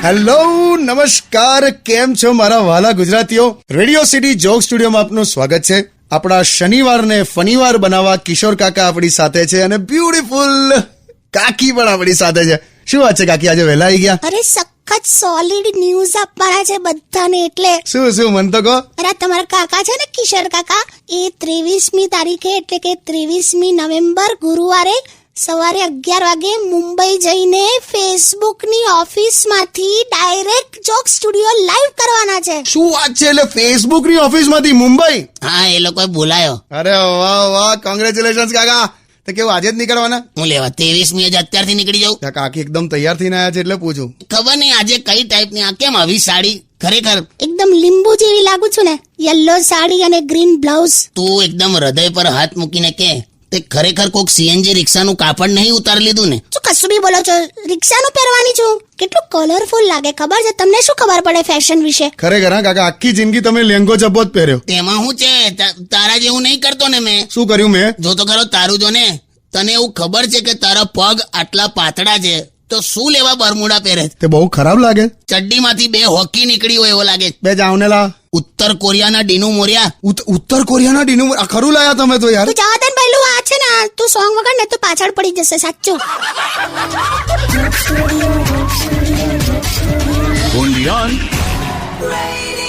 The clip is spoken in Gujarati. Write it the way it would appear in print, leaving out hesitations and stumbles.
હેલો, નમસ્કાર, કેમ છો મારા વાલા ગુજરાતીઓ? રેડિયો સિટી જોક સ્ટુડિયોમાં આપનું સ્વાગત છે. આપણા શનિવારને ફનીવાર બનાવવા કિશોર કાકા આપણી સાથે છે અને બ્યુટીફુલ કાકી પણ આપણી સાથે છે. શું વાત છે કાકી, આજે વહેલા આવી ગયા? અરે સખત સોલિડ ન્યૂઝ આપવાના છે બધાને. એટલે શું મન તો કહો. અરે તમારા કાકા છે ને કિશોર કાકા, એ 23મી તારીખે એટલે કે 23મી નવેમ્બર ગુરુવારે સવારે 11 વાગે મુંબઈ જઈને ફેસબુકની ઓફિસમાંથી ડાયરેક્ટ જોક સ્ટુડિયો લાઈવ કરવાના છે. શું વાત છે? એટલે ફેસબુકની ઓફિસમાંથી મુંબઈ? હા, એ લોકોએ બોલાયો. અરે વાહ વાહ, કોંગ્રેચ્યુલેશન્સ કાકા. તો કેવું આજે જ નીકળવાના? હું લેવા 23મી જ અત્યારથી નીકળી જાઉં. કાકી એકદમ તૈયાર થઈને આવ્યા છે એટલે પૂછું. ખબર નહીં આજે કઈ ટાઈપની આ કેમ આવી સાડી, ખરેખર એકદમ લીંબુ જેવી લાગુ છું ને. યલો સાડી અને ગ્રીન બ્લાઉઝ. તું એકદમ હૃદય પર હાથ મૂકીને કે તે ખરેખર કોક સીએનજી રિક્ષાનું કાપડ નહીં ઉતારી લીધું ને? શું કશું બી બોલો છો? રિક્ષાનું પહેરવાની છું. કેટલું કલરફુલ લાગે ખબર છે તમને? શું ખબર પડે ફેશન વિશે? ખરેખર હા કાકા, આખી જિંદગી તમે લેંગો જબ્બો જ પહેર્યો. તેમાં શું છે? તારા જેવું નહીં કરતો ને મેં. શું કર્યું મેં? જો તો ખરો તારું જો ને. તને એવું ખબર છે કે તારા પગ આટલા પાતળા છે તો શું લેવા બરમુડા પહેરે? તે બહુ ખરાબ લાગે. ચડ્ડીમાંથી 2 હોકી નીકળી હોય એવો લાગે. બે જાવને લા. ઉત્તર કોરિયાના ડીનું મોરિયા. ઉત્તર કોરિયાના ડીનું ખરું લાયા તમે તો યાર. તું જવા દે ને પહેલું. આ છે ને, તું સોંગ વગર ને તો પાછળ પડી જશે સાચું. Only on Radio